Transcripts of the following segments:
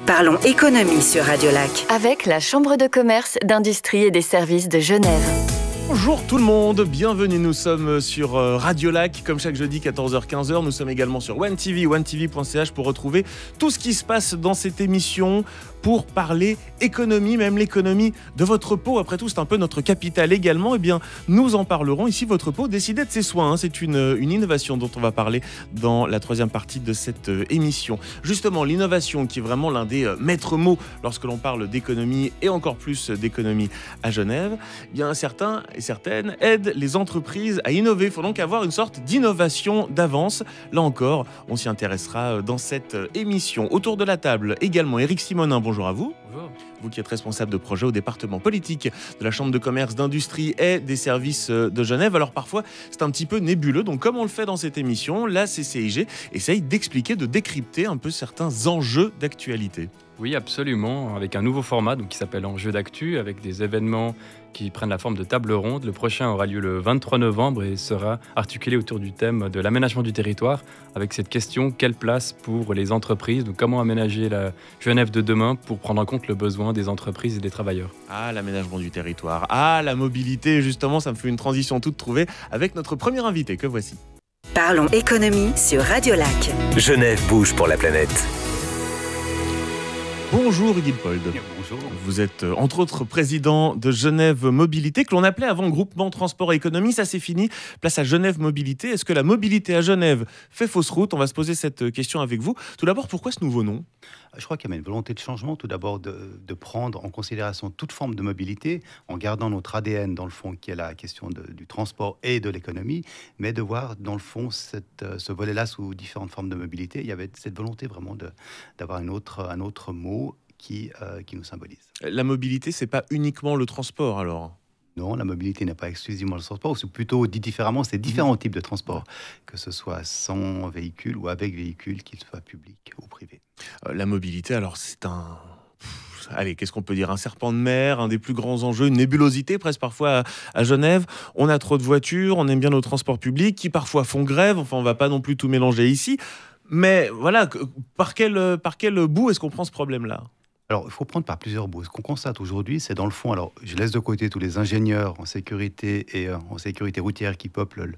Parlons économie sur Radio Lac. Avec la Chambre de commerce, d'industrie et des services de Genève. Bonjour tout le monde, bienvenue, nous sommes sur Radio Lac, comme chaque jeudi 14h-15h. Nous sommes également sur OneTV, onetv.ch pour retrouver tout ce qui se passe dans cette émission, pour parler économie, même l'économie de votre peau. Après tout, c'est un peu notre capital également. Eh bien, nous en parlerons ici. Votre peau, décidez de ses soins. C'est une innovation dont on va parler dans la troisième partie de cette émission. Justement, l'innovation qui est vraiment l'un des maîtres mots lorsque l'on parle d'économie et encore plus d'économie à Genève. Eh bien, certains et certaines aident les entreprises à innover. Il faut donc avoir une sorte d'innovation d'avance. Là encore, on s'y intéressera dans cette émission. Autour de la table, également, Éric Simonin. Bonjour à vous. Bonjour. Vous qui êtes responsable de projet au département politique de la Chambre de commerce, d'industrie et des services de Genève. Alors parfois, c'est un petit peu nébuleux. Donc comme on le fait dans cette émission, la CCIG essaye d'expliquer, de décrypter un peu certains enjeux d'actualité. Oui, absolument, avec un nouveau format qui s'appelle Enjeux d'actu, avec des événements qui prennent la forme de table ronde. Le prochain aura lieu le 23 novembre et sera articulé autour du thème de l'aménagement du territoire, avec cette question, quelle place pour les entreprises, donc comment aménager la Genève de demain pour prendre en compte le besoin des entreprises et des travailleurs. Ah, l'aménagement du territoire, ah, la mobilité, justement, ça me fait une transition toute trouvée avec notre premier invité, que voici. Parlons économie sur Radio Lac. Genève bouge pour la planète. Bonjour Guy Pold. Bonjour. Vous êtes entre autres président de Genève Mobilité, que l'on appelait avant Groupement Transport et Économie. Ça c'est fini, place à Genève Mobilité. Est-ce que la mobilité à Genève fait fausse route? On va se poser cette question avec vous. Tout d'abord, pourquoi ce nouveau nom? Je crois qu'il y a une volonté de changement, tout d'abord de prendre en considération toute forme de mobilité, en gardant notre ADN dans le fond, qui est la question du transport et de l'économie, mais de voir dans le fond ce volet-là sous différentes formes de mobilité. Il y avait cette volonté vraiment d'avoir un autre mot qui nous symbolise. La mobilité, c'est pas uniquement le transport alors? Non, la mobilité n'est pas exclusivement le transport, c'est plutôt dit différemment, c'est différents types de transport, que ce soit sans véhicule ou avec véhicule, qu'il soit public ou privé. La mobilité, alors c'est allez, qu'est-ce qu'on peut dire? Un serpent de mer, un des plus grands enjeux, une nébulosité presque parfois à Genève. On a trop de voitures, on aime bien nos transports publics qui parfois font grève. Enfin, on va pas non plus tout mélanger ici. Mais voilà, par quel bout est-ce qu'on prend ce problème-là? Alors, il faut prendre par plusieurs bouts. Ce qu'on constate aujourd'hui, c'est dans le fond, alors je laisse de côté tous les ingénieurs en sécurité et en sécurité routière qui peuplent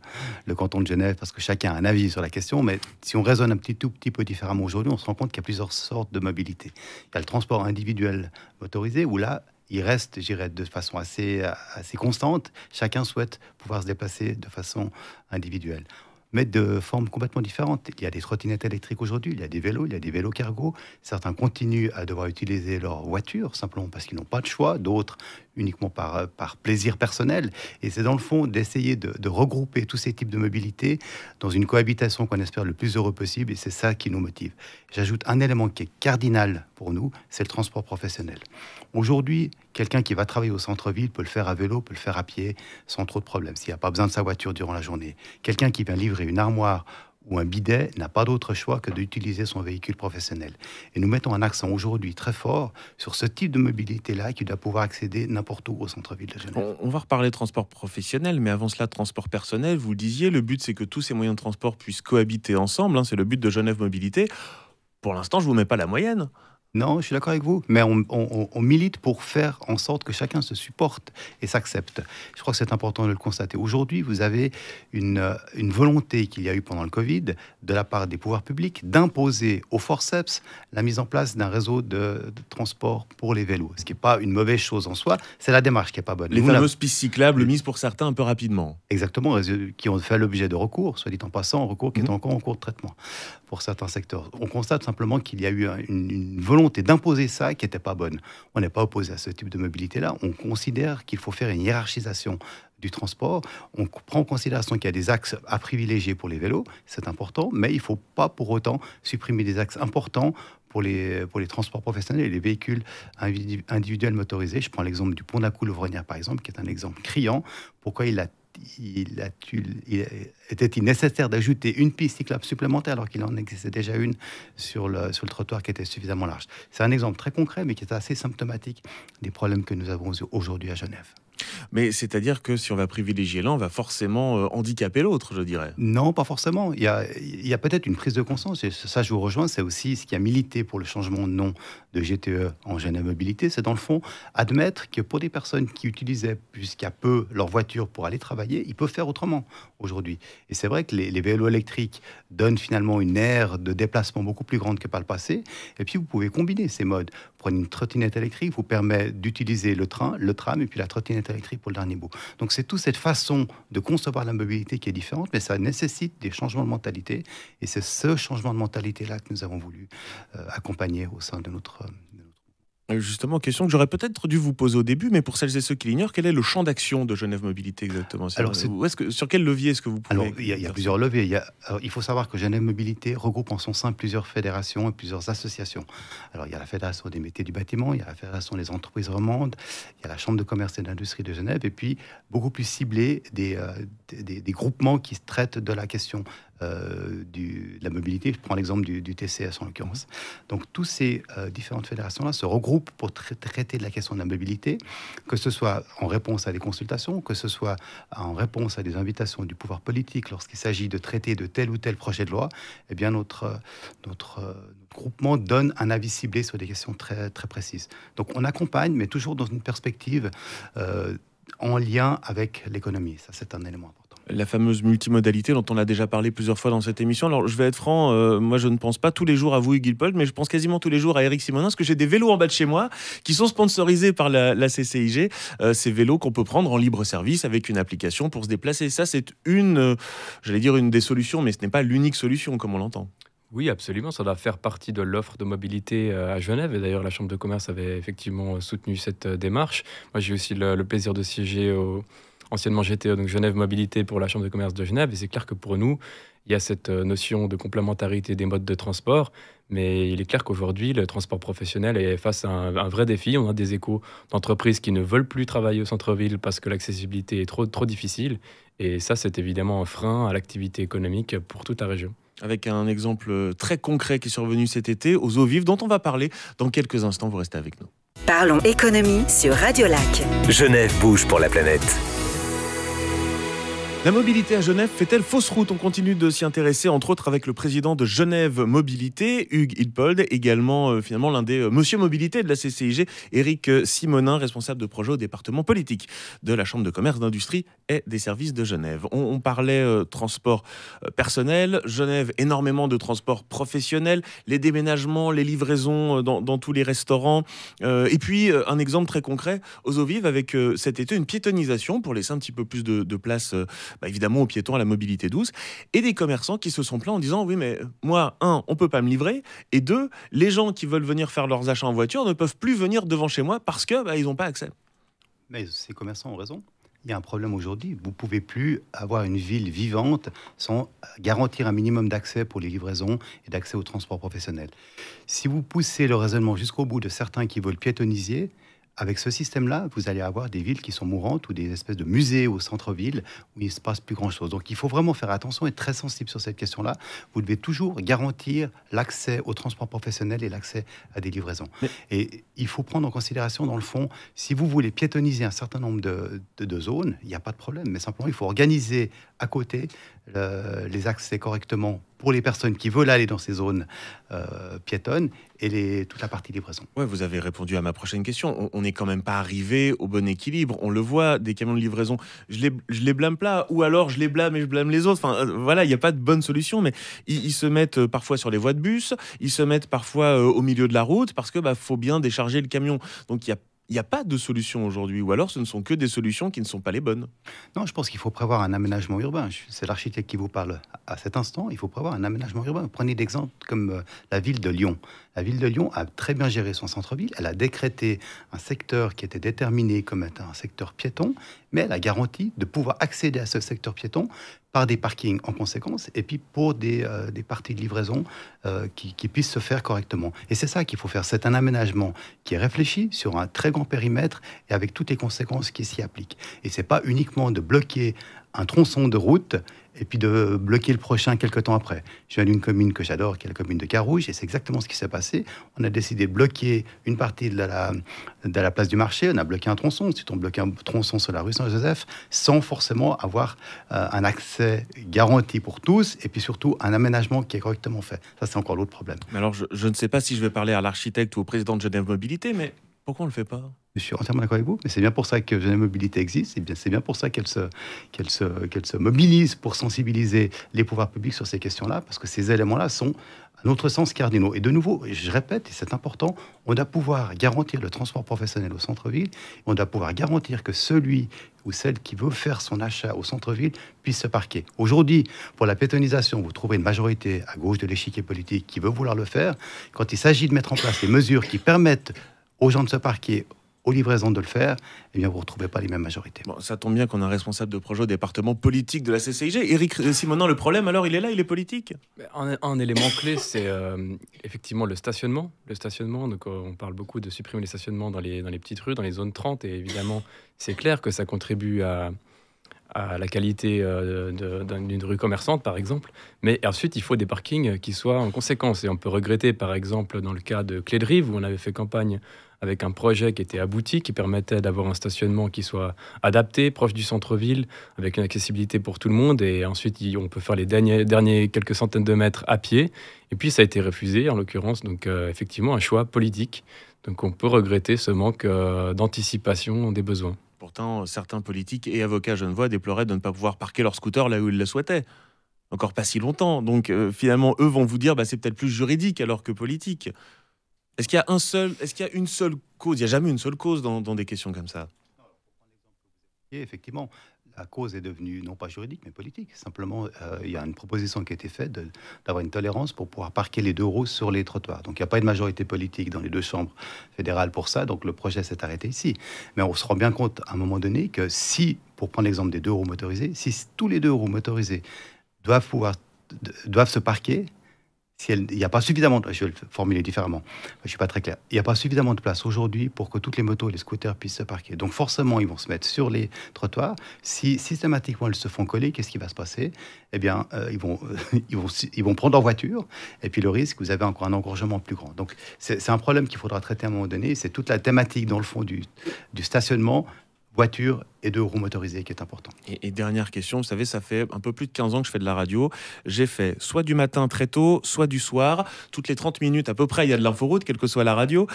le canton de Genève, parce que chacun a un avis sur la question, mais si on raisonne tout petit peu différemment aujourd'hui, on se rend compte qu'il y a plusieurs sortes de mobilité. Il y a le transport individuel motorisé, où là, il reste, je dirais, de façon assez constante. Chacun souhaite pouvoir se déplacer de façon individuelle, mais de formes complètement différentes. Il y a des trottinettes électriques aujourd'hui, il y a des vélos cargo. Certains continuent à devoir utiliser leur voiture, simplement parce qu'ils n'ont pas de choix, d'autres uniquement par plaisir personnel. Et c'est dans le fond d'essayer de regrouper tous ces types de mobilité dans une cohabitation qu'on espère le plus heureux possible, et c'est ça qui nous motive. J'ajoute un élément qui est cardinal pour nous, c'est le transport professionnel. Aujourd'hui, quelqu'un qui va travailler au centre-ville peut le faire à vélo, peut le faire à pied, sans trop de problèmes, s'il n'y a pas besoin de sa voiture durant la journée. Quelqu'un qui vient livrer une armoire ou un bidet n'a pas d'autre choix que d'utiliser son véhicule professionnel. Et nous mettons un accent aujourd'hui très fort sur ce type de mobilité-là qui doit pouvoir accéder n'importe où au centre-ville de Genève. On va reparler de transport professionnel, mais avant cela, transport personnel. Vous le disiez, le but c'est que tous ces moyens de transport puissent cohabiter ensemble. C'est le but de Genève Mobilité. Pour l'instant, je ne vous mets pas la moyenne. Non, je suis d'accord avec vous, mais on milite pour faire en sorte que chacun se supporte et s'accepte. Je crois que c'est important de le constater. Aujourd'hui, vous avez une volonté qu'il y a eu pendant le Covid, de la part des pouvoirs publics, d'imposer au forceps la mise en place d'un réseau de transport pour les vélos. Ce qui n'est pas une mauvaise chose en soi, c'est la démarche qui n'est pas bonne. Les fameuses pistes cyclables mises pour certains un peu rapidement. Exactement, qui ont fait l'objet de recours, soit dit en passant, recours qui est encore en cours de traitement pour certains secteurs. On constate simplement qu'il y a eu une volonté d'imposer ça qui n'était pas bonne. On n'est pas opposé à ce type de mobilité-là. On considère qu'il faut faire une hiérarchisation du transport. On prend en considération qu'il y a des axes à privilégier pour les vélos, c'est important, mais il ne faut pas pour autant supprimer des axes importants pour les transports professionnels et les véhicules individuels motorisés. Je prends l'exemple du pont de la Couleuvre-Renière, par exemple, qui est un exemple criant. Pourquoi il était-il nécessaire d'ajouter une piste cyclable supplémentaire alors qu'il en existait déjà une sur le trottoir qui était suffisamment large? C'est un exemple très concret, mais qui est assez symptomatique des problèmes que nous avons aujourd'hui à Genève. Mais c'est-à-dire que si on va privilégier l'un, on va forcément handicaper l'autre, je dirais. Non, pas forcément. Il y a peut-être une prise de conscience, et ça je vous rejoins, c'est aussi ce qui a milité pour le changement de nom de GTE en Genève Mobilité, c'est dans le fond admettre que pour des personnes qui utilisaient jusqu'à peu leur voiture pour aller travailler, ils peuvent faire autrement aujourd'hui. Et c'est vrai que les vélos électriques donnent finalement une aire de déplacement beaucoup plus grande que par le passé, et puis vous pouvez combiner ces modes. Prenez une trottinette électrique, vous permet d'utiliser le train, le tram, et puis la trottinette électrique pour le dernier bout. Donc c'est toute cette façon de concevoir la mobilité qui est différente, mais ça nécessite des changements de mentalité, et c'est ce changement de mentalité-là que nous avons voulu accompagner au sein de notre... Justement, question que j'aurais peut-être dû vous poser au début, mais pour celles et ceux qui l'ignorent, quel est le champ d'action de Genève Mobilité exactement? Alors, sur quel levier est-ce que vous pouvez... Alors, il y a plusieurs leviers. Il faut savoir que Genève Mobilité regroupe en son sein plusieurs fédérations et plusieurs associations. Alors, il y a la Fédération des métiers du bâtiment, il y a la Fédération des entreprises romandes, il y a la Chambre de commerce et d'industrie de Genève, et puis, beaucoup plus ciblés, des groupements qui traitent de la question de la mobilité. Je prends l'exemple du TCS en l'occurrence. Donc, toutes ces différentes fédérations-là se regroupent pour traiter de la question de la mobilité, que ce soit en réponse à des consultations, que ce soit en réponse à des invitations du pouvoir politique lorsqu'il s'agit de traiter de tel ou tel projet de loi. Eh bien, notre groupement donne un avis ciblé sur des questions très, très précises. Donc, on accompagne, mais toujours dans une perspective en lien avec l'économie. Ça, c'est un élément important. La fameuse multimodalité dont on a déjà parlé plusieurs fois dans cette émission. Alors, je vais être franc, moi, je ne pense pas tous les jours à vous, Hugues Ilpold, mais je pense quasiment tous les jours à Eric Simonin, parce que j'ai des vélos en bas de chez moi qui sont sponsorisés par la CCIG. Ces vélos qu'on peut prendre en libre service avec une application pour se déplacer. Ça, c'est une des solutions, mais ce n'est pas l'unique solution, comme on l'entend. Oui, absolument. Ça doit faire partie de l'offre de mobilité à Genève. Et d'ailleurs, la Chambre de commerce avait effectivement soutenu cette démarche. Moi, j'ai aussi le plaisir de siéger anciennement GTE, donc Genève Mobilité pour la Chambre de commerce de Genève. Et c'est clair que pour nous, il y a cette notion de complémentarité des modes de transport. Mais il est clair qu'aujourd'hui, le transport professionnel est face à un vrai défi. On a des échos d'entreprises qui ne veulent plus travailler au centre-ville parce que l'accessibilité est trop difficile. Et ça, c'est évidemment un frein à l'activité économique pour toute la région. Avec un exemple très concret qui est survenu cet été, aux eaux vives, dont on va parler dans quelques instants. Vous restez avec nous. Parlons économie sur Radio Lac. Genève bouge pour la planète. La mobilité à Genève fait-elle fausse route? On continue de s'y intéresser, entre autres avec le président de Genève Mobilité, Hugues Ilpold, également finalement l'un des Monsieur Mobilité de la CCIG, Eric Simonin, responsable de projet au département politique de la Chambre de commerce, d'industrie et des services de Genève. On parlait transport personnel, Genève, énormément de transport professionnel, les déménagements, les livraisons dans tous les restaurants, et puis un exemple très concret aux eaux vives avec cet été une piétonisation pour laisser un petit peu plus de place évidemment aux piétons, à la mobilité douce, et des commerçants qui se sont plaints en disant oui mais moi, on ne peut pas me livrer, et deux, les gens qui veulent venir faire leurs achats en voiture ne peuvent plus venir devant chez moi parce que ils n'ont pas accès. Mais ces commerçants ont raison. Il y a un problème aujourd'hui. Vous ne pouvez plus avoir une ville vivante sans garantir un minimum d'accès pour les livraisons et d'accès au transport professionnel. Si vous poussez le raisonnement jusqu'au bout de certains qui veulent piétoniser, avec ce système-là, vous allez avoir des villes qui sont mourantes ou des espèces de musées au centre-ville où il ne se passe plus grand-chose. Donc il faut vraiment faire attention et être très sensible sur cette question-là. Vous devez toujours garantir l'accès au transport professionnel et l'accès à des livraisons. Et il faut prendre en considération, dans le fond, si vous voulez piétoniser un certain nombre de zones, il n'y a pas de problème. Mais simplement, il faut organiser à côté les accès correctement pour les personnes qui veulent aller dans ces zones piétonnes et toute la partie livraison. Ouais, vous avez répondu à ma prochaine question. On n'est quand même pas arrivé au bon équilibre. On le voit, des camions de livraison, je les blâme pas, ou alors je les blâme et je blâme les autres. Enfin, voilà, il n'y a pas de bonne solution, mais ils se mettent parfois sur les voies de bus, ils se mettent parfois au milieu de la route parce que faut bien décharger le camion. Donc il n'y a pas de solution aujourd'hui, ou alors ce ne sont que des solutions qui ne sont pas les bonnes. Non, je pense qu'il faut prévoir un aménagement urbain. C'est l'architecte qui vous parle à cet instant. Il faut prévoir un aménagement urbain. Prenez l'exemple comme la ville de Lyon. La ville de Lyon a très bien géré son centre-ville. Elle a décrété un secteur qui était déterminé comme étant un secteur piéton, mais elle a garanti de pouvoir accéder à ce secteur piéton par des parkings en conséquence, et puis pour des parties de livraison qui puissent se faire correctement. Et c'est ça qu'il faut faire. C'est un aménagement qui est réfléchi sur un très grand périmètre et avec toutes les conséquences qui s'y appliquent. Et c'est pas uniquement de bloquer un tronçon de route et puis de bloquer le prochain quelques temps après. Je viens d'une commune que j'adore, qui est la commune de Carouge, et c'est exactement ce qui s'est passé. On a décidé de bloquer une partie de la place du marché, on a bloqué un tronçon, ensuite on bloque un tronçon sur la rue Saint-Joseph, sans forcément avoir un accès garanti pour tous, et puis surtout un aménagement qui est correctement fait. Ça, c'est encore l'autre problème. Alors, je ne sais pas si je vais parler à l'architecte ou au président de Genève Mobilité, mais pourquoi on ne le fait pas ? Je suis entièrement d'accord avec vous, mais c'est bien pour ça que Genève Mobilité existe, et bien c'est bien pour ça qu'elle se mobilise pour sensibiliser les pouvoirs publics sur ces questions-là, parce que ces éléments-là sont, à notre sens, cardinaux. Et de nouveau, je répète, et c'est important, on doit pouvoir garantir le transport professionnel au centre-ville, on doit pouvoir garantir que celui ou celle qui veut faire son achat au centre-ville puisse se parquer. Aujourd'hui, pour la pétonisation, vous trouverez une majorité à gauche de l'échiquier politique qui veut vouloir le faire. Quand il s'agit de mettre en place les mesures qui permettent aux gens de se parquer, aux livraisons de le faire, eh bien vous ne retrouvez pas les mêmes majorités. Bon, ça tombe bien qu'on a un responsable de projet au département politique de la CCIG. Éric Simonin, le problème, alors, il est là, il est politique. Un élément clé, c'est effectivement le stationnement. Le stationnement, donc, on parle beaucoup de supprimer les stationnements dans les petites rues, dans les zones 30, et évidemment, c'est clair que ça contribue à la qualité d'une rue commerçante, par exemple. Mais ensuite, il faut des parkings qui soient en conséquence. Et on peut regretter, par exemple, dans le cas de Clé de Rive, où on avait fait campagne avec un projet qui était abouti, qui permettait d'avoir un stationnement qui soit adapté, proche du centre-ville, avec une accessibilité pour tout le monde. Et ensuite, on peut faire les derniers quelques centaines de mètres à pied. Et puis, ça a été refusé, en l'occurrence. Donc, effectivement, un choix politique. Donc, on peut regretter ce manque d'anticipation des besoins. Pourtant, certains politiques et avocats genevois déploraient de ne pas pouvoir parquer leur scooter là où ils le souhaitaient. Encore pas si longtemps. Donc, finalement, eux vont vous dire c'est peut-être plus juridique alors que politique. Est-ce qu'il y a une seule cause ? Il n'y a jamais une seule cause dans des questions comme ça. Et effectivement, la cause est devenue non pas juridique mais politique. Simplement, il y a une proposition qui a été faite d'avoir une tolérance pour pouvoir parquer les 2 roues sur les trottoirs. Donc il n'y a pas de majorité politique dans les 2 chambres fédérales pour ça, donc le projet s'est arrêté ici. Mais on se rend bien compte à un moment donné que si, pour prendre l'exemple des 2 roues motorisées, si tous les 2 roues motorisées doivent se parquer, il n'y a pas suffisamment, je vais le formuler différemment, je ne suis pas très clair, il n'y a pas suffisamment de place aujourd'hui pour que toutes les motos et les scooters puissent se parquer. Donc forcément, ils vont se mettre sur les trottoirs. Si systématiquement ils se font coller, qu'est-ce qui va se passer ? Eh bien, ils vont prendre leur voiture, et puis le risque, vous avez encore un engorgement plus grand. Donc c'est un problème qu'il faudra traiter à un moment donné. C'est toute la thématique, dans le fond, du stationnement, voiture et 2 roues motorisées qui est important. Et dernière question, vous savez, ça fait un peu plus de 15 ans que je fais de la radio. J'ai fait soit du matin très tôt, soit du soir. Toutes les 30 minutes à peu près, il y a de l'inforoute, quelle que soit la radio.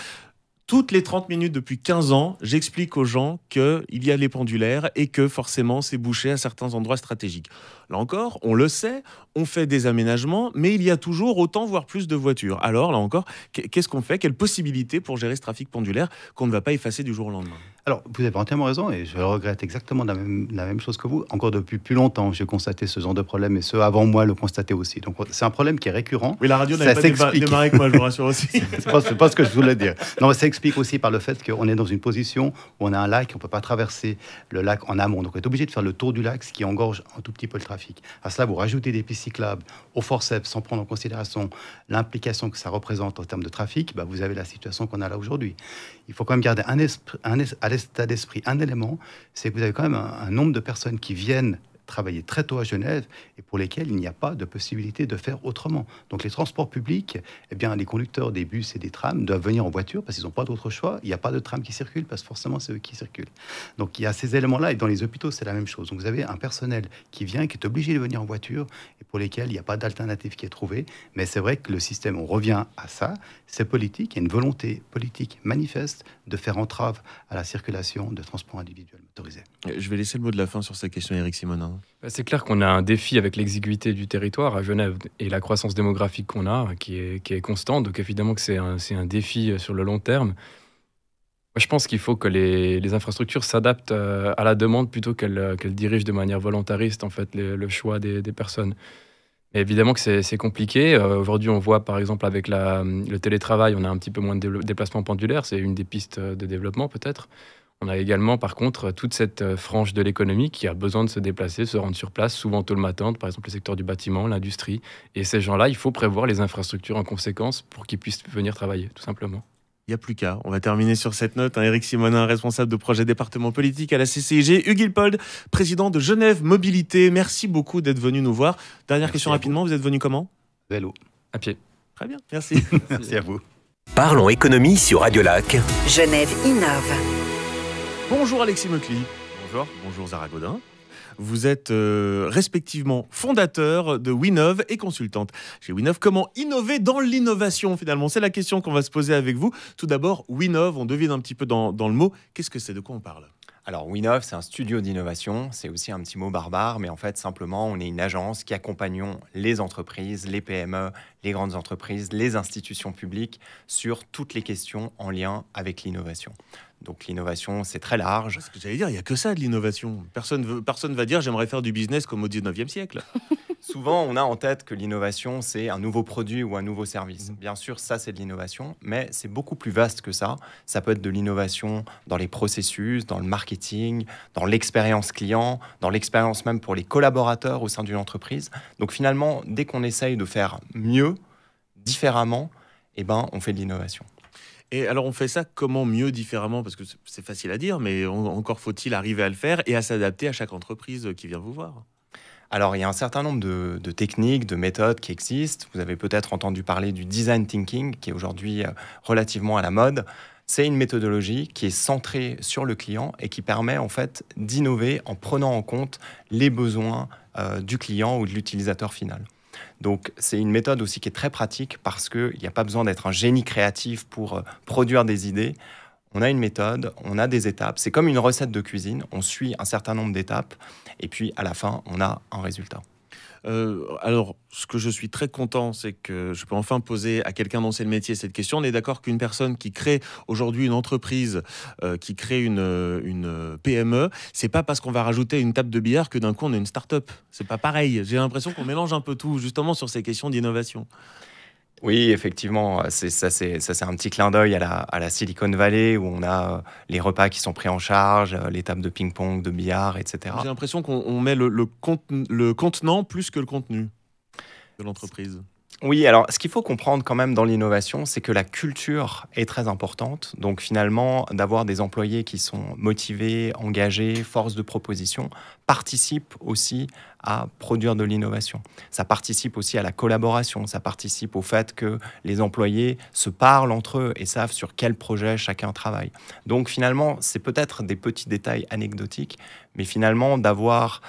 Toutes les 30 minutes depuis 15 ans, j'explique aux gens qu'il y a les pendulaires et que forcément c'est bouché à certains endroits stratégiques. Là encore, on le sait, on fait des aménagements, mais il y a toujours autant, voire plus de voitures. Alors là encore, qu'est-ce qu'on fait ? Quelle possibilité pour gérer ce trafic pendulaire qu'on ne va pas effacer du jour au lendemain ? Alors, vous avez entièrement raison, et je regrette exactement la même chose que vous. Encore depuis plus longtemps, j'ai constaté ce genre de problème, et ceux avant moi le constataient aussi. Donc, c'est un problème qui est récurrent. Oui, la radio n'avait pas démarré avec moi, je vous rassure aussi. c'est pas ce que je voulais dire. Non, mais ça explique aussi par le fait qu'on est dans une position où on a un lac, on ne peut pas traverser le lac en amont. Donc, on est obligé de faire le tour du lac, ce qui engorge un tout petit peu le trafic. À cela, vous rajoutez des pistes cyclables au forceps sans prendre en considération l'implication que ça représente en termes de trafic, vous avez la situation qu'on a là aujourd'hui. Il faut quand même garder à l'état d'esprit un élément, c'est que vous avez quand même un nombre de personnes qui viennent travailler très tôt à Genève et pour lesquels il n'y a pas de possibilité de faire autrement. Donc les transports publics, les conducteurs des bus et des trams doivent venir en voiture parce qu'ils n'ont pas d'autre choix. Il n'y a pas de tram qui circule parce que forcément c'est eux qui circulent. Donc il y a ces éléments-là et dans les hôpitaux c'est la même chose. Donc vous avez un personnel qui vient, qui est obligé de venir en voiture et pour lesquels il n'y a pas d'alternative qui est trouvée. Mais c'est vrai que le système, on revient à ça, c'est politique. Il y a une volonté politique manifeste de faire entrave à la circulation de transports individuels motorisés. Je vais laisser le mot de la fin sur cette question, Éric Simonin. C'est clair qu'on a un défi avec l'exiguïté du territoire à Genève et la croissance démographique qu'on a, qui est constante. Donc évidemment que c'est un défi sur le long terme. Moi, je pense qu'il faut que les infrastructures s'adaptent à la demande plutôt qu'elles dirigent de manière volontariste en fait, le choix des personnes. Mais évidemment que c'est compliqué. Aujourd'hui, on voit par exemple avec le télétravail, on a un petit peu moins de déplacements pendulaires. C'est une des pistes de développement peut-être. On a également, par contre, toute cette frange de l'économie qui a besoin de se déplacer, se rendre sur place, souvent tôt le matin, par exemple le secteur du bâtiment, l'industrie. Et ces gens-là, il faut prévoir les infrastructures en conséquence pour qu'ils puissent venir travailler, tout simplement. Il n'y a plus qu'à. On va terminer sur cette note. Éric Simonin, responsable de projet département politique à la CCIG. Hugues Ilpold, président de Genève Mobilité. Merci beaucoup d'être venu nous voir. Dernière question rapidement, vous êtes venu comment? Vélo. À pied. Très bien, merci. Merci à vous. Parlons économie sur Radio Lac. Genève innove. Bonjour Alexis Meucli. Bonjour. Bonjour Zara Gaudin. Vous êtes respectivement fondateur de Winov et consultante chez Winov. Comment innover dans l'innovation finalement? C'est la question qu'on va se poser avec vous. Tout d'abord, Winov, on devine un petit peu dans le mot. Qu'est-ce que c'est? De quoi on parle? Alors Winov, c'est un studio d'innovation, c'est aussi un petit mot barbare, mais en fait simplement on est une agence qui accompagnons les entreprises, les PME, les grandes entreprises, les institutions publiques sur toutes les questions en lien avec l'innovation. Donc l'innovation, c'est très large. Ce que j'allais dire, il n'y a que ça de l'innovation. Personne va dire j'aimerais faire du business comme au 19e siècle. Souvent, on a en tête que l'innovation, c'est un nouveau produit ou un nouveau service. Bien sûr, ça, c'est de l'innovation, mais c'est beaucoup plus vaste que ça. Ça peut être de l'innovation dans les processus, dans le marketing, dans l'expérience client, dans l'expérience même pour les collaborateurs au sein d'une entreprise. Donc finalement, dès qu'on essaye de faire mieux, différemment, eh ben, on fait de l'innovation. Et alors on fait ça comment mieux, différemment? Parce que c'est facile à dire, mais encore faut-il arriver à le faire et à s'adapter à chaque entreprise qui vient vous voir. Alors, il y a un certain nombre de techniques, de méthodes qui existent. Vous avez peut-être entendu parler du design thinking, qui est aujourd'hui relativement à la mode. C'est une méthodologie qui est centrée sur le client et qui permet en fait d'innover en prenant en compte les besoins du client ou de l'utilisateur final. Donc, c'est une méthode aussi qui est très pratique parce qu'il n'y a pas besoin d'être un génie créatif pour produire des idées. On a une méthode, on a des étapes. C'est comme une recette de cuisine. On suit un certain nombre d'étapes et puis à la fin, on a un résultat. Alors, ce que je suis très content, c'est que je peux enfin poser à quelqu'un dont c'est le métier cette question. On est d'accord qu'une personne qui crée aujourd'hui une entreprise, qui crée une PME, c'est pas parce qu'on va rajouter une table de billard que d'un coup on a une start-up. C'est pas pareil. J'ai l'impression qu'on mélange un peu tout, justement sur ces questions d'innovation. Oui, effectivement, c'est un petit clin d'œil à la Silicon Valley où on a les repas qui sont pris en charge, les tables de ping-pong, de billard, etc. J'ai l'impression qu'on met le contenant plus que le contenu de l'entreprise. Oui, alors ce qu'il faut comprendre quand même dans l'innovation, c'est que la culture est très importante. Donc finalement, d'avoir des employés qui sont motivés, engagés, force de proposition, participe aussi à produire de l'innovation. Ça participe aussi à la collaboration, ça participe au fait que les employés se parlent entre eux et savent sur quel projet chacun travaille. Donc finalement, c'est peut-être des petits détails anecdotiques, mais finalement, d'avoir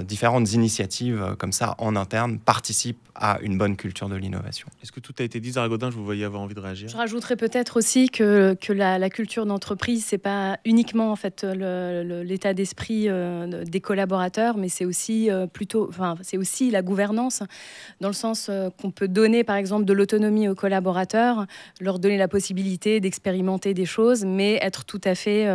différentes initiatives comme ça en interne participe à une bonne culture de l'innovation. Est-ce que tout a été dit, Zara Gaudin? Je vous voyais avoir envie de réagir. Je rajouterais peut-être aussi que la culture d'entreprise, c'est pas uniquement en fait l'état d'esprit des collaborateurs, mais c'est aussi c'est aussi la gouvernance, dans le sens qu'on peut donner par exemple de l'autonomie aux collaborateurs, leur donner la possibilité d'expérimenter des choses, mais être tout à fait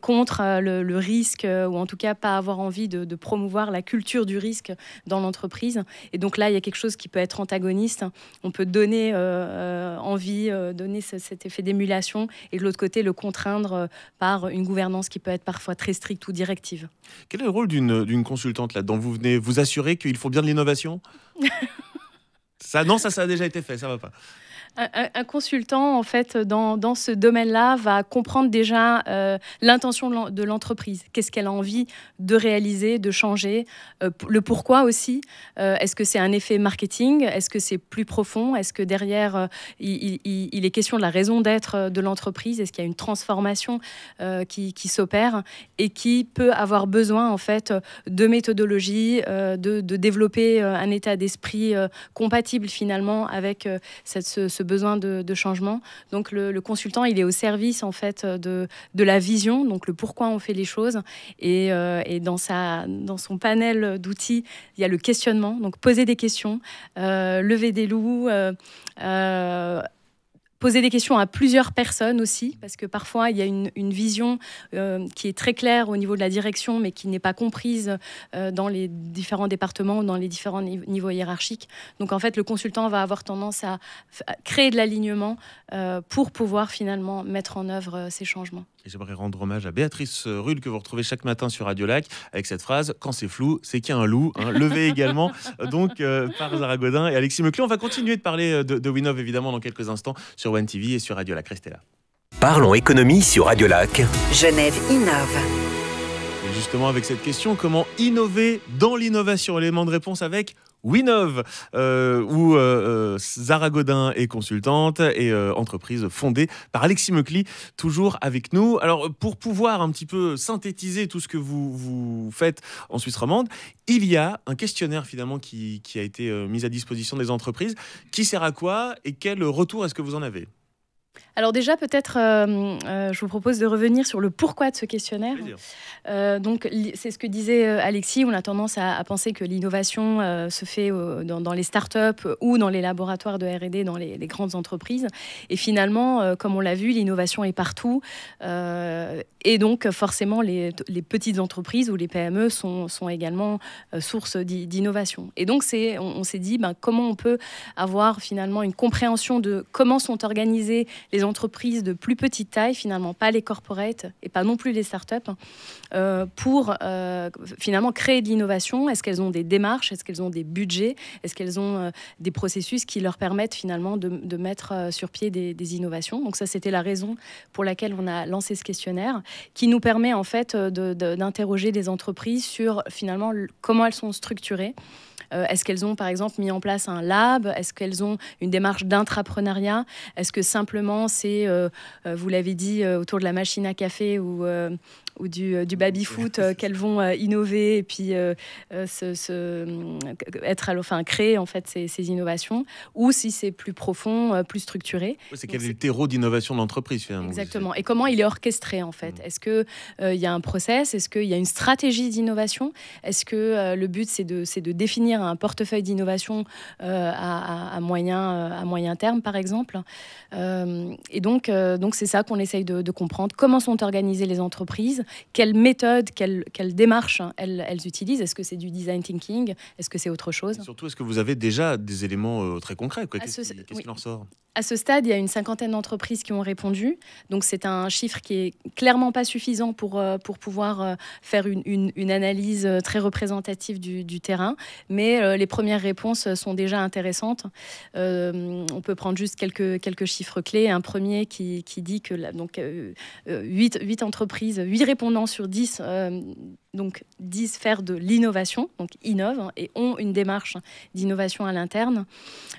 contre le risque, ou en tout cas pas avoir envie de promouvoir la culture du risque dans l'entreprise. Et donc là, il y a quelque chose qui peut être antagoniste. On peut donner envie, donner cet effet d'émulation, et de l'autre côté, le contraindre par une gouvernance qui peut être parfois très stricte ou directive. Quel est le rôle d'une consultante là-dedans? Vous venez vous assurer qu'il faut bien de l'innovation? Ça a déjà été fait, ça va pas. Un consultant, en fait, dans ce domaine-là, va comprendre déjà l'intention de l'entreprise. Qu'est-ce qu'elle a envie de réaliser, de changer, le pourquoi aussi. Est-ce que c'est un effet marketing? Est-ce que c'est plus profond? Est-ce que derrière, il est question de la raison d'être de l'entreprise? Est-ce qu'il y a une transformation qui s'opère et qui peut avoir besoin, en fait, de méthodologie, de développer un état d'esprit compatible, finalement, avec ce besoin de changement. Donc le consultant, il est au service en fait de la vision, donc le pourquoi on fait les choses, et dans son panel d'outils, il y a le questionnement, donc poser des questions, lever des loups, poser des questions à plusieurs personnes aussi, parce que parfois il y a une vision qui est très claire au niveau de la direction, mais qui n'est pas comprise dans les différents départements ou dans les différents niveaux hiérarchiques. Donc en fait, le consultant va avoir tendance à créer de l'alignement pour pouvoir finalement mettre en œuvre ces changements. Et j'aimerais rendre hommage à Béatrice Rulle que vous retrouvez chaque matin sur Radio Lac avec cette phrase « Quand c'est flou, c'est qu'il y a un loup ». Levé également donc par Zara Godin et Alexis Meclé. On va continuer de parler de Winov évidemment dans quelques instants sur One TV et sur Radio Lac. Restez là. Parlons économie sur Radio Lac. Genève innove. Et justement avec cette question, comment innover dans l'innovation? Élément de réponse avec Winov, où Zara Godin est consultante et entreprise fondée par Alexis Meclé, toujours avec nous. Alors, pour pouvoir un petit peu synthétiser tout ce que vous faites en Suisse romande, il y a un questionnaire finalement qui a été mis à disposition des entreprises. Qui sert à quoi et quel retour est-ce que vous en avez? Alors déjà, peut-être, je vous propose de revenir sur le pourquoi de ce questionnaire. Donc, c'est ce que disait Alexis. On a tendance à penser que l'innovation se fait dans les startups ou dans les laboratoires de R&D, dans les grandes entreprises. Et finalement, comme on l'a vu, l'innovation est partout. Et donc, forcément, les petites entreprises ou les PME sont également source d'innovation. Et donc, on s'est dit, comment on peut avoir finalement une compréhension de comment sont organisées les entreprises de plus petite taille, finalement, pas les corporates et pas non plus les startups, pour finalement créer de l'innovation. Est-ce qu'elles ont des démarches? Est-ce qu'elles ont des budgets? Est-ce qu'elles ont des processus qui leur permettent finalement de mettre sur pied des innovations? Donc ça, c'était la raison pour laquelle on a lancé ce questionnaire, qui nous permet en fait d'interroger les entreprises sur finalement comment elles sont structurées. Est-ce qu'elles ont, par exemple, mis en place un lab? Est-ce qu'elles ont une démarche d'intrapreneuriat? Est-ce que simplement c'est, vous l'avez dit, autour de la machine à café ou du baby-foot qu'elles vont innover et puis créer en fait ces innovations, ou si c'est plus profond, plus structuré. C'est quel est le terreau d'innovation de l'entreprise finalement? Exactement. Et comment il est orchestré en fait? Est-ce qu'il y a un process? Est-ce qu'il y a une stratégie d'innovation? Est-ce que le but c'est de définir un portefeuille d'innovation à moyen terme par exemple? Et donc c'est ça qu'on essaye de comprendre. Comment sont organisées les entreprises? Quelles méthodes, quelles démarches elles utilisent? Est-ce que c'est du design thinking? Est-ce que c'est autre chose? Et surtout, est-ce que vous avez déjà des éléments très concrets? Qu'est-ce qui en ressort? À ce stade, il y a une 50aine d'entreprises qui ont répondu. Donc, c'est un chiffre qui est clairement pas suffisant pour pouvoir faire une analyse très représentative du terrain. Mais les premières réponses sont déjà intéressantes. On peut prendre juste quelques chiffres clés. Un premier qui dit que 8 entreprises, 8 répondants sur 10 disent faire de l'innovation, donc innovent, et ont une démarche d'innovation à l'interne.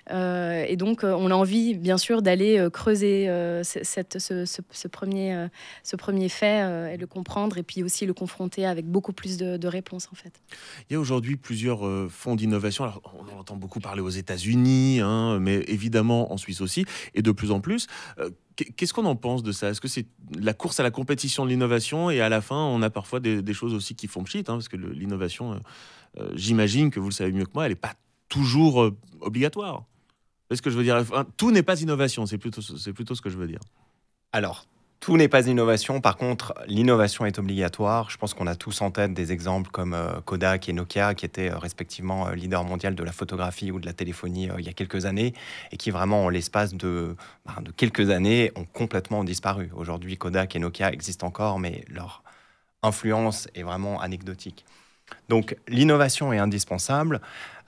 Et donc, on a envie, bien sûr, d'aller creuser ce premier fait et le comprendre, et puis aussi le confronter avec beaucoup plus de réponses, en fait. Il y a aujourd'hui plusieurs fonds d'innovation. Alors, on en entend beaucoup parler aux États-Unis, mais évidemment en Suisse aussi, et de plus en plus. Qu'est-ce qu'on en pense de ça? Est-ce que c'est la course à la compétition de l'innovation et à la fin, on a parfois des choses aussi qui font pchit, parce que l'innovation, j'imagine que vous le savez mieux que moi, elle n'est pas toujours obligatoire. Est-ce que je veux dire, tout n'est pas innovation, c'est plutôt ce que je veux dire. Alors, tout n'est pas innovation. Par contre, l'innovation est obligatoire. Je pense qu'on a tous en tête des exemples comme Kodak et Nokia, qui étaient respectivement leaders mondiaux de la photographie ou de la téléphonie il y a quelques années, et qui vraiment, en l'espace de quelques années, ont complètement disparu. Aujourd'hui, Kodak et Nokia existent encore, mais leur influence est vraiment anecdotique. Donc, l'innovation est indispensable.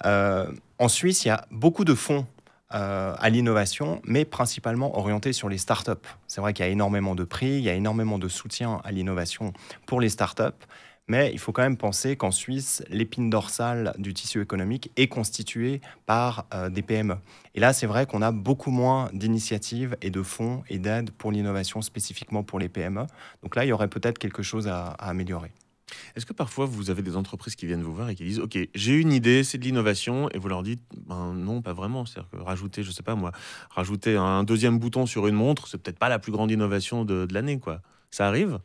En Suisse, il y a beaucoup de fonds à l'innovation, mais principalement orienté sur les startups. C'est vrai qu'il y a énormément de prix, il y a énormément de soutien à l'innovation pour les startups, mais il faut quand même penser qu'en Suisse, l'épine dorsale du tissu économique est constituée par des PME. Et là, c'est vrai qu'on a beaucoup moins d'initiatives et de fonds et d'aides pour l'innovation spécifiquement pour les PME. Donc là, il y aurait peut-être quelque chose à améliorer. Est-ce que parfois vous avez des entreprises qui viennent vous voir et qui disent « Ok, j'ai une idée, c'est de l'innovation » et vous leur dites « Non, pas vraiment. » C'est-à-dire que rajouter un deuxième bouton sur une montre, c'est peut-être pas la plus grande innovation de l'année, quoi. Ça arrive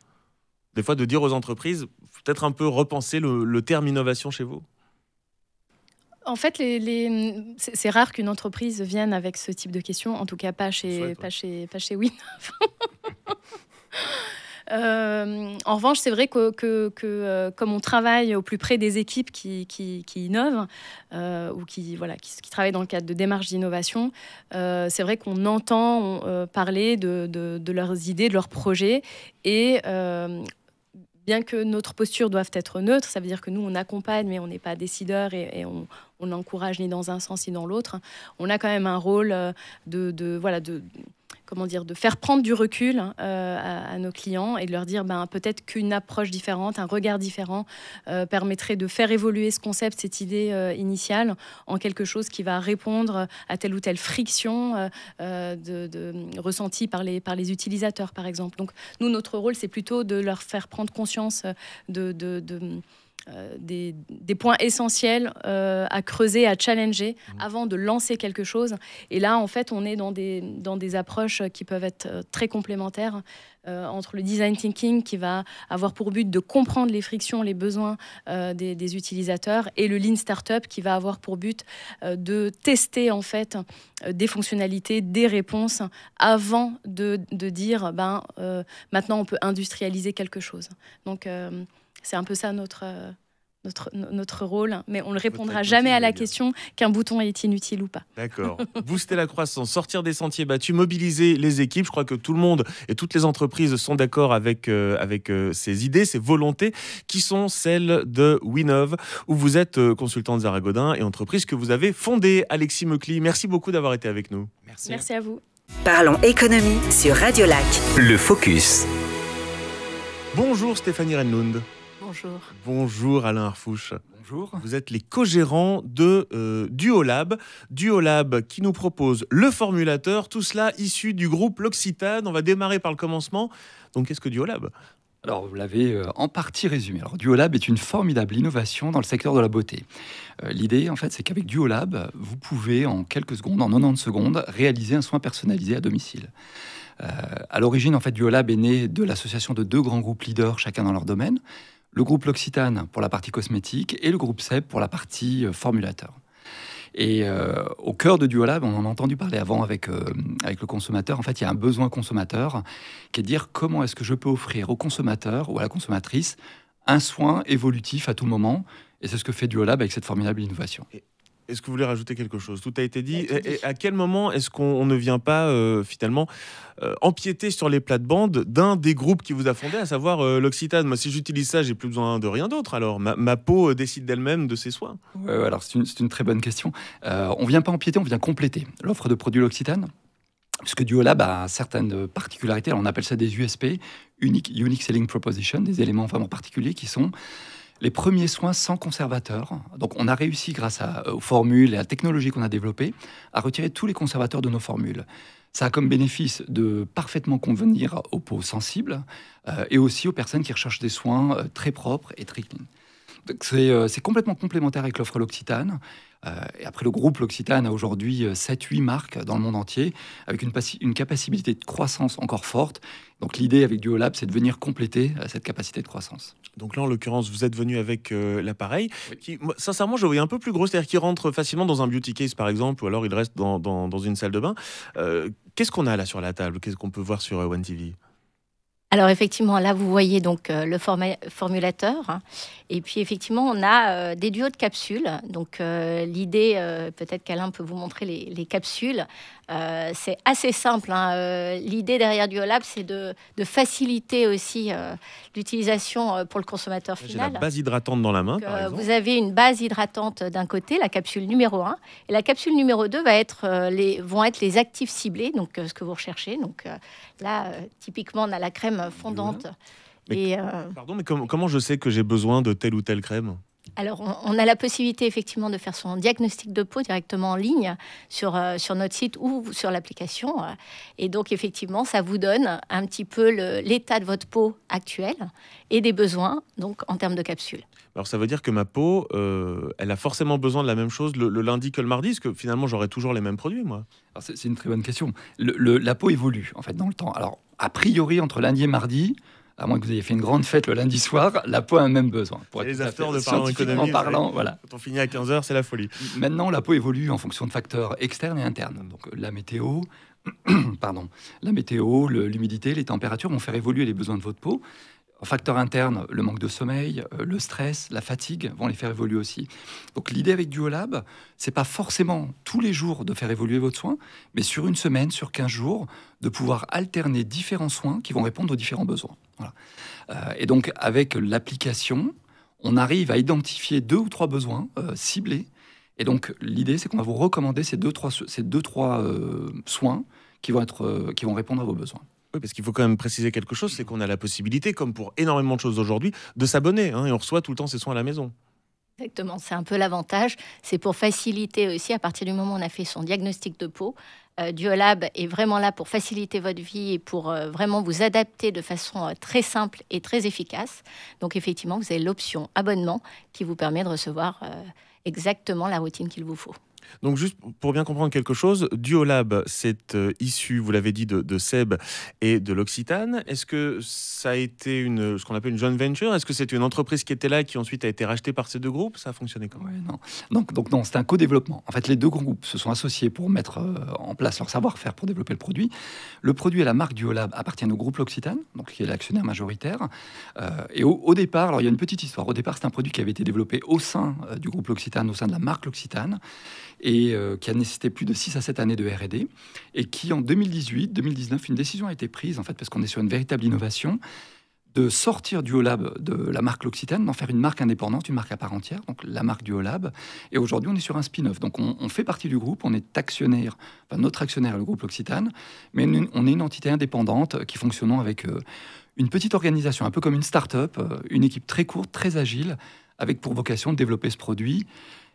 des fois de dire aux entreprises, peut-être un peu repenser le terme innovation chez vous? En fait, c'est rare qu'une entreprise vienne avec ce type de questions, en tout cas pas chez Winov. En revanche, c'est vrai que comme on travaille au plus près des équipes qui innovent ou qui travaillent dans le cadre de démarches d'innovation, c'est vrai qu'on entend parler de leurs idées, de leurs projets. Et bien que notre posture doive être neutre, ça veut dire que nous, on accompagne, mais on n'est pas décideur et on n'encourage ni dans un sens ni dans l'autre. On a quand même un rôle de faire prendre du recul à nos clients et de leur dire peut-être qu'une approche différente, un regard différent permettrait de faire évoluer ce concept, cette idée initiale en quelque chose qui va répondre à telle ou telle friction ressentie par les utilisateurs, par exemple. Donc, nous, notre rôle, c'est plutôt de leur faire prendre conscience des points essentiels à creuser, à challenger avant de lancer quelque chose. Et là, en fait, on est dans des approches qui peuvent être très complémentaires entre le design thinking qui va avoir pour but de comprendre les frictions, les besoins des utilisateurs et le lean startup qui va avoir pour but de tester en fait des fonctionnalités, des réponses avant de dire maintenant on peut industrialiser quelque chose. Donc c'est un peu ça notre rôle, mais on ne répondra jamais à la question qu'un bouton est inutile ou pas. D'accord. Booster la croissance, sortir des sentiers battus, mobiliser les équipes. Je crois que tout le monde et toutes les entreprises sont d'accord avec ces idées, ces volontés qui sont celles de Winov, où vous êtes consultante Zara Godin et entreprise que vous avez fondée. Alexis Meucli, merci beaucoup d'avoir été avec nous. Merci à vous. Parlons économie sur Radio Lac. Le Focus. Bonjour Stéphanie Renlund. Bonjour. Bonjour Alain Harfouche. Bonjour. Vous êtes les co-gérants de Duolab. Duolab qui nous propose le formulateur, tout cela issu du groupe L'Occitane. On va démarrer par le commencement. Donc qu'est-ce que Duolab ? Alors, vous l'avez en partie résumé. Alors, Duolab est une formidable innovation dans le secteur de la beauté. L'idée, en fait, c'est qu'avec Duolab, vous pouvez, en quelques secondes, en 90 secondes, réaliser un soin personnalisé à domicile. À l'origine, en fait, Duolab est né de l'association de deux grands groupes leaders, chacun dans leur domaine. Le groupe L'Occitane pour la partie cosmétique et le groupe SEB pour la partie formulateur. Et au cœur de Duolab, on en a entendu parler avant avec le consommateur. En fait, il y a un besoin consommateur qui est de dire comment est-ce que je peux offrir au consommateur ou à la consommatrice un soin évolutif à tout moment. Et c'est ce que fait Duolab avec cette formidable innovation. Est-ce que vous voulez rajouter quelque chose ? Tout a été dit. Et à quel moment est-ce qu'on ne vient pas finalement empiéter sur les plates-bandes d'un des groupes qui vous a fondé, à savoir L'Occitane ? Moi, si j'utilise ça, j'ai plus besoin de rien d'autre. Alors, ma peau décide d'elle-même de ses soins. Alors, c'est une très bonne question. On ne vient pas empiéter, on vient compléter l'offre de produits L'Occitane. Parce que Duolab a certaines particularités. Alors, on appelle ça des USP, Unique Selling Proposition, des éléments vraiment particuliers qui sont les premiers soins sans conservateur. Donc, on a réussi, grâce aux formules et à la technologie qu'on a développée, à retirer tous les conservateurs de nos formules. Ça a comme bénéfice de parfaitement convenir aux peaux sensibles et aussi aux personnes qui recherchent des soins très propres et très clean. Donc, c'est complètement complémentaire avec l'offre L'Occitane. Et après, le groupe L'Occitane a aujourd'hui 7-8 marques dans le monde entier, avec une capacité de croissance encore forte. Donc l'idée avec Duolab, c'est de venir compléter cette capacité de croissance. Donc là, en l'occurrence, vous êtes venu avec l'appareil qui, moi, sincèrement, je voyais un peu plus gros, c'est-à-dire qu'il rentre facilement dans un beauty case, par exemple, ou alors il reste dans une salle de bain. Qu'est-ce qu'on a là sur la table ? Qu'est-ce qu'on peut voir sur One TV ? Alors effectivement, là vous voyez donc le formulateur, et puis effectivement on a des duos de capsules. Donc l'idée, peut-être qu'Alain peut vous montrer les capsules. C'est assez simple. L'idée derrière Duolab, c'est de faciliter aussi l'utilisation pour le consommateur final. J'ai la base hydratante dans la main, donc, par exemple. Vous avez une base hydratante d'un côté, la capsule numéro 1, et la capsule numéro 2 vont être les actifs ciblés, donc ce que vous recherchez. Donc là, typiquement, on a la crème fondante. Pardon, mais comment je sais que j'ai besoin de telle ou telle crème ? Alors, on a la possibilité effectivement de faire son diagnostic de peau directement en ligne sur notre site ou sur l'application. Et donc, effectivement, ça vous donne un petit peu l'état de votre peau actuelle et des besoins donc en termes de capsules. Alors, ça veut dire que ma peau, elle a forcément besoin de la même chose le lundi que le mardi, parce que finalement, j'aurai toujours les mêmes produits, moi. Alors, c'est une très bonne question. La peau évolue, en fait, dans le temps. Alors, a priori, entre lundi et mardi, à moins que vous ayez fait une grande fête le lundi soir, la peau a un même besoin. Pour les afters de Parlons Économie, voilà. Quand on finit à 15h, c'est la folie. Maintenant, la peau évolue en fonction de facteurs externes et internes. Donc la météo, pardon, la météo, l'humidité, les températures vont faire évoluer les besoins de votre peau. En facteur interne, le manque de sommeil, le stress, la fatigue vont les faire évoluer aussi. Donc l'idée avec Duolab, c'est pas forcément tous les jours de faire évoluer votre soin, mais sur une semaine, sur 15 jours, de pouvoir alterner différents soins qui vont répondre aux différents besoins. Voilà. Et donc avec l'application, on arrive à identifier 2 ou 3 besoins ciblés. Et donc l'idée, c'est qu'on va vous recommander ces 2-3 soins qui vont répondre à vos besoins. Oui, parce qu'il faut quand même préciser quelque chose, c'est qu'on a la possibilité, comme pour énormément de choses aujourd'hui, de s'abonner, hein, et on reçoit tout le temps ses soins à la maison. Exactement, c'est un peu l'avantage. C'est pour faciliter aussi, à partir du moment où on a fait son diagnostic de peau, Duolab est vraiment là pour faciliter votre vie et pour vraiment vous adapter de façon très simple et très efficace. Donc effectivement, vous avez l'option abonnement qui vous permet de recevoir exactement la routine qu'il vous faut. Donc juste pour bien comprendre quelque chose, Duolab, c'est issu, vous l'avez dit, de Seb et de l'Occitane. Est-ce que ça a été ce qu'on appelle une joint venture? Est-ce que c'est une entreprise qui était là et qui ensuite a été rachetée par ces 2 groupes? Ça a fonctionné comment? Non. Donc non, c'est un co-développement. En fait, les 2 groupes se sont associés pour mettre en place leur savoir-faire pour développer le produit. Le produit et la marque Duolab appartiennent au groupe L'Occitane, donc qui est l'actionnaire majoritaire. Et au départ, alors il y a une petite histoire. Au départ, c'est un produit qui avait été développé au sein du groupe L'Occitane, au sein de la marque L'Occitane, et qui a nécessité plus de 6 à 7 années de R&D, et qui, en 2018-2019, une décision a été prise, en fait, parce qu'on est sur une véritable innovation, de sortir Duolab de la marque L'Occitane, d'en faire une marque indépendante, une marque à part entière, donc la marque Duolab. Et aujourd'hui, on est sur un spin-off. Donc, on fait partie du groupe, on est actionnaire, enfin, notre actionnaire est le groupe L'Occitane, mais on est une entité indépendante qui fonctionne avec une petite organisation, un peu comme une start-up, une équipe très courte, très agile, avec pour vocation de développer ce produit,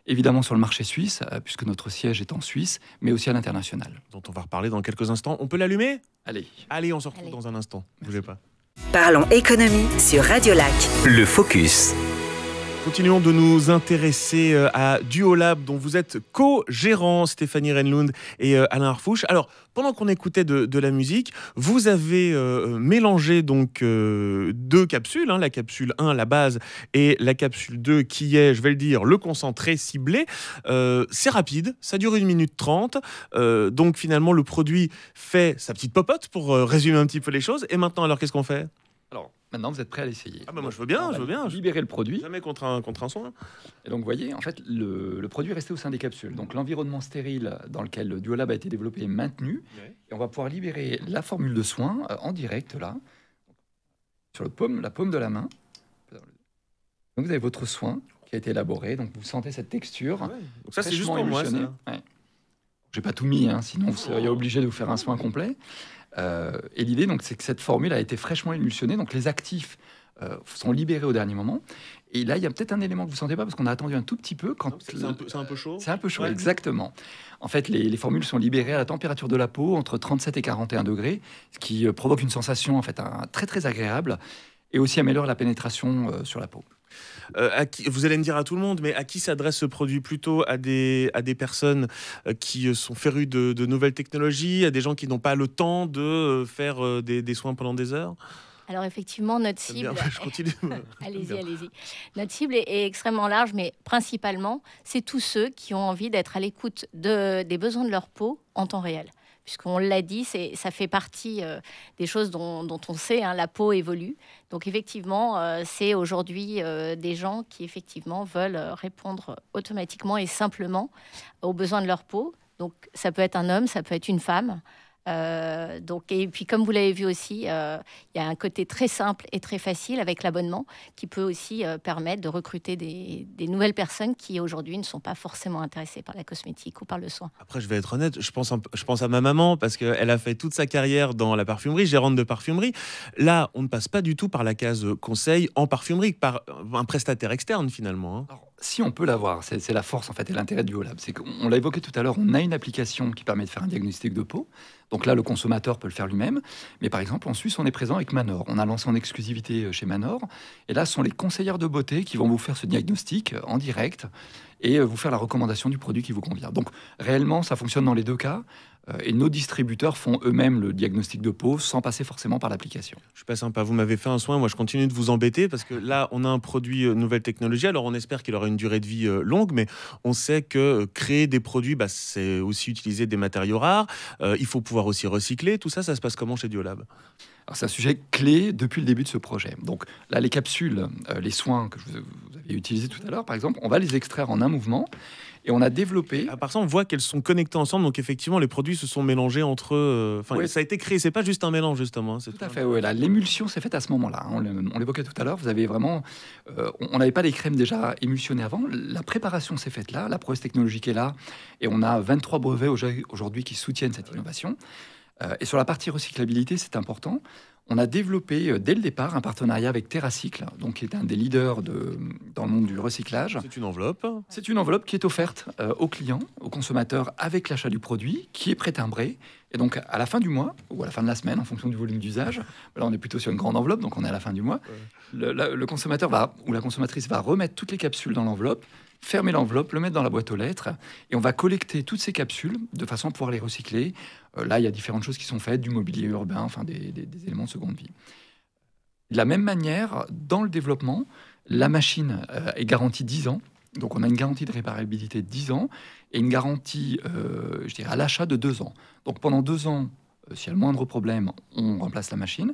évidemment sur le marché suisse, puisque notre siège est en Suisse, mais aussi à l'international. Dont on va reparler dans quelques instants. On peut l'allumer? Allez, on se retrouve dans un instant. Ne bougez pas. Parlons économie sur Radio Lac. Le Focus. Continuons de nous intéresser à Duolab, dont vous êtes co-gérant, Stéphanie Renlund et Alain Harfouche. Alors, pendant qu'on écoutait de la musique, vous avez mélangé donc 2 capsules, hein, la capsule 1, la base, et la capsule 2, qui est, je vais le dire, le concentré ciblé. C'est rapide, ça dure 1 minute 30. Donc finalement, le produit fait sa petite popote, pour résumer un petit peu les choses. Et maintenant, alors, qu'est-ce qu'on fait? Alors, maintenant, vous êtes prêts à l'essayer. Ah bah moi, je veux bien. Libérer le produit. Jamais contre un soin. Et donc, vous voyez, en fait, le produit est resté au sein des capsules. Donc, l'environnement stérile dans lequel le Duolab a été développé est maintenu. Ouais. Et on va pouvoir libérer la formule de soin en direct, là, sur la paume de la main. Donc, vous avez votre soin qui a été élaboré. Donc, vous sentez cette texture. Ouais. Donc ça, c'est juste pour moi, ça. Ouais. J'ai pas tout mis, hein, sinon vous seriez obligé de vous faire un soin complet. Et l'idée, donc, c'est que cette formule a été fraîchement émulsionnée, donc les actifs sont libérés au dernier moment. Et là, il y a peut-être un élément que vous ne sentez pas, parce qu'on a attendu un tout petit peu. C'est un peu chaud. C'est un peu chaud, ouais. Exactement. En fait, les formules sont libérées à la température de la peau, entre 37 et 41 degrés, ce qui provoque une sensation en fait, très très agréable, et aussi améliore la pénétration sur la peau. Vous allez me dire à tout le monde, mais à qui s'adresse ce produit? Plutôt à des personnes qui sont férues de nouvelles technologies, à des gens qui n'ont pas le temps de faire des soins pendant des heures? Alors effectivement, notre cible... Je continue. Allez-y. Notre cible est extrêmement large, mais principalement, c'est tous ceux qui ont envie d'être à l'écoute des besoins de leur peau en temps réel. Puisqu'on l'a dit, ça fait partie des choses dont on sait, hein, la peau évolue. Donc effectivement, c'est aujourd'hui des gens qui effectivement veulent répondre automatiquement et simplement aux besoins de leur peau. Donc ça peut être un homme, ça peut être une femme. Et puis comme vous l'avez vu aussi, il y a un côté très simple et très facile avec l'abonnement qui peut aussi permettre de recruter des nouvelles personnes qui aujourd'hui ne sont pas forcément intéressées par la cosmétique ou par le soin. Après, je vais être honnête, je pense à ma maman parce qu'elle a fait toute sa carrière dans la parfumerie, gérante de parfumerie. Là, on ne passe pas du tout par la case conseil en parfumerie, par un prestataire externe finalement, hein. Alors, si on peut l'avoir, c'est la force en fait et l'intérêt de Duolab. C'est qu'on l'a évoqué tout à l'heure, on a une application qui permet de faire un diagnostic de peau. Donc là, le consommateur peut le faire lui-même. Mais par exemple, en Suisse, on est présent avec Manor. On a lancé en exclusivité chez Manor. Et là, ce sont les conseillères de beauté qui vont vous faire ce diagnostic en direct et vous faire la recommandation du produit qui vous convient. Donc réellement, ça fonctionne dans les 2 cas. Et nos distributeurs font eux-mêmes le diagnostic de peau sans passer forcément par l'application. Je suis pas sympa, vous m'avez fait un soin, moi je continue de vous embêter parce que là on a un produit nouvelle technologie, alors on espère qu'il aura une durée de vie longue, mais on sait que créer des produits, c'est aussi utiliser des matériaux rares, il faut pouvoir aussi recycler, tout ça, ça se passe comment chez Duolab ? Alors, c'est un sujet clé depuis le début de ce projet. Donc là, les capsules, les soins que vous avez utilisés tout à l'heure, par exemple, on va les extraire en un mouvement. Et on a développé... À part ça, on voit qu'elles sont connectées ensemble, donc effectivement, les produits se sont mélangés entre eux. Ça a été créé, c'est pas juste un mélange, justement. Tout à fait, oui. L'émulsion s'est faite à ce moment-là. On l'évoquait tout à l'heure, vous avez vraiment... on n'avait pas les crèmes déjà émulsionnées avant. La préparation s'est faite là, la prouesse technologique est là, et on a 23 brevets aujourd'hui qui soutiennent cette innovation. Et sur la partie recyclabilité, c'est important. On a développé dès le départ un partenariat avec TerraCycle, donc qui est un des leaders dans le monde du recyclage. C'est une enveloppe. C'est une enveloppe qui est offerte aux clients, aux consommateurs avec l'achat du produit, qui est pré-timbré. Et donc à la fin du mois ou à la fin de la semaine, en fonction du volume d'usage, là on est plutôt sur une grande enveloppe, donc on est à la fin du mois. Le consommateur ou la consommatrice va remettre toutes les capsules dans l'enveloppe, fermer l'enveloppe, le mettre dans la boîte aux lettres, et on va collecter toutes ces capsules de façon à pouvoir les recycler. Là, il y a différentes choses qui sont faites, du mobilier urbain, enfin des éléments de seconde vie. De la même manière, dans le développement, la machine est garantie 10 ans. Donc on a une garantie de réparabilité de 10 ans et une garantie, je dirais, à l'achat de 2 ans. Donc pendant 2 ans, s'il y a le moindre problème, on remplace la machine.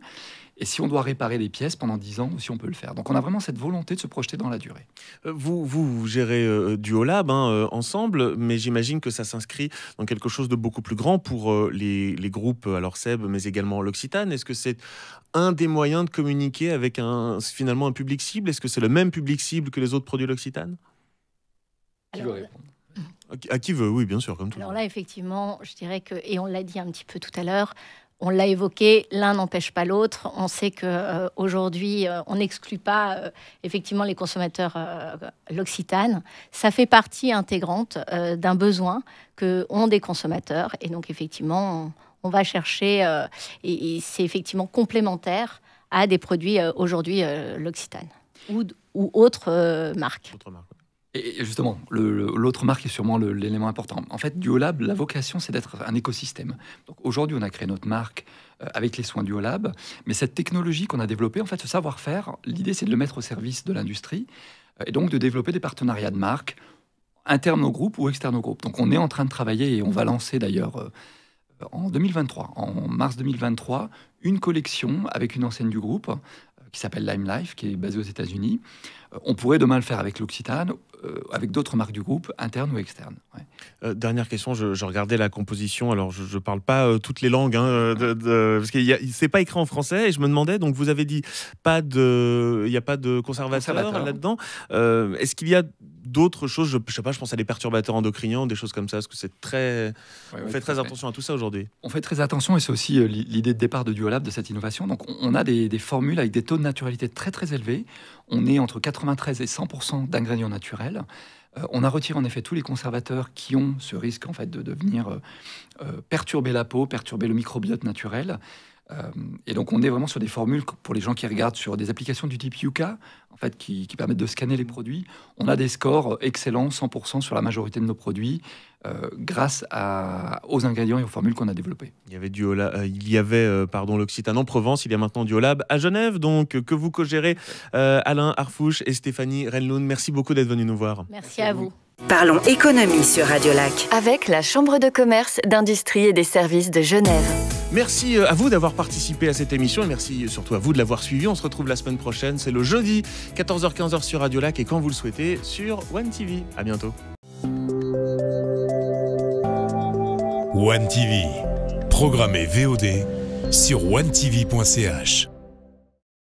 Et si on doit réparer les pièces pendant 10 ans, aussi on peut le faire. Donc on a vraiment cette volonté de se projeter dans la durée. Vous gérez Duolab ensemble, mais j'imagine que ça s'inscrit dans quelque chose de beaucoup plus grand pour les groupes, alors Seb, mais également l'Occitane. Est-ce que c'est un des moyens de communiquer avec finalement un public cible ? Est-ce que c'est le même public cible que les autres produits de l'Occitane ? Qui veut répondre ? À qui veut, oui, bien sûr, comme tout. Alors là, effectivement, je dirais que, et on l'a dit un petit peu tout à l'heure, on l'a évoqué, l'un n'empêche pas l'autre. On sait qu'aujourd'hui, on n'exclut pas effectivement les consommateurs l'Occitane. Ça fait partie intégrante d'un besoin qu'ont des consommateurs. Et donc, effectivement, on va chercher, et c'est effectivement complémentaire à des produits aujourd'hui l'Occitane ou autres marques. Et justement, l'autre marque est sûrement l'élément important. En fait, Duolab, la vocation, c'est d'être un écosystème. Donc aujourd'hui, on a créé notre marque avec les soins Duolab, mais cette technologie qu'on a développée, en fait, ce savoir-faire, l'idée, c'est de le mettre au service de l'industrie et donc de développer des partenariats de marques internes au groupe ou externes au groupe. Donc on est en train de travailler et on va lancer d'ailleurs en 2023, en mars 2023, une collection avec une enseigne du groupe qui s'appelle Lime Life, qui est basée aux États-Unis. On pourrait demain le faire avec l'Occitane, avec d'autres marques du groupe, internes ou externes. Ouais. Dernière question, je regardais la composition, alors je ne parle pas toutes les langues, parce que c'est pas écrit en français, et je me demandais, donc vous avez dit, il n'y a pas de conservateur là-dedans. Est-ce qu'il y a d'autres choses, je sais pas, je pense à des perturbateurs endocriniens, des choses comme ça, parce que c'est très... on fait très attention à tout ça aujourd'hui. On fait très attention, et c'est aussi l'idée de départ de Duolab, de cette innovation. Donc on a des formules avec des taux de naturalité très très élevés. On est entre 93 et 100% d'ingrédients naturels. On a retiré en effet tous les conservateurs qui ont ce risque en fait de venir perturber la peau, perturber le microbiote naturel. Et donc on est vraiment sur des formules pour les gens qui regardent sur des applications du type Yuka, en fait, qui permettent de scanner les produits. On a des scores excellents, 100% sur la majorité de nos produits, grâce aux ingrédients et aux formules qu'on a développées. Il y avait l'Occitane en Provence, il y a maintenant Duolab à Genève, donc que vous co-gérez, Alain Harfouche et Stéphanie Renloun. Merci beaucoup d'être venus nous voir. Merci à vous. Parlons économie sur Radio Lac. Avec la Chambre de commerce, d'industrie et des services de Genève. Merci à vous d'avoir participé à cette émission et merci surtout à vous de l'avoir suivi. On se retrouve la semaine prochaine, c'est le jeudi, 14h-15h sur Radio Lac et quand vous le souhaitez sur One TV. À bientôt. One TV, programmé VOD sur onetv.ch.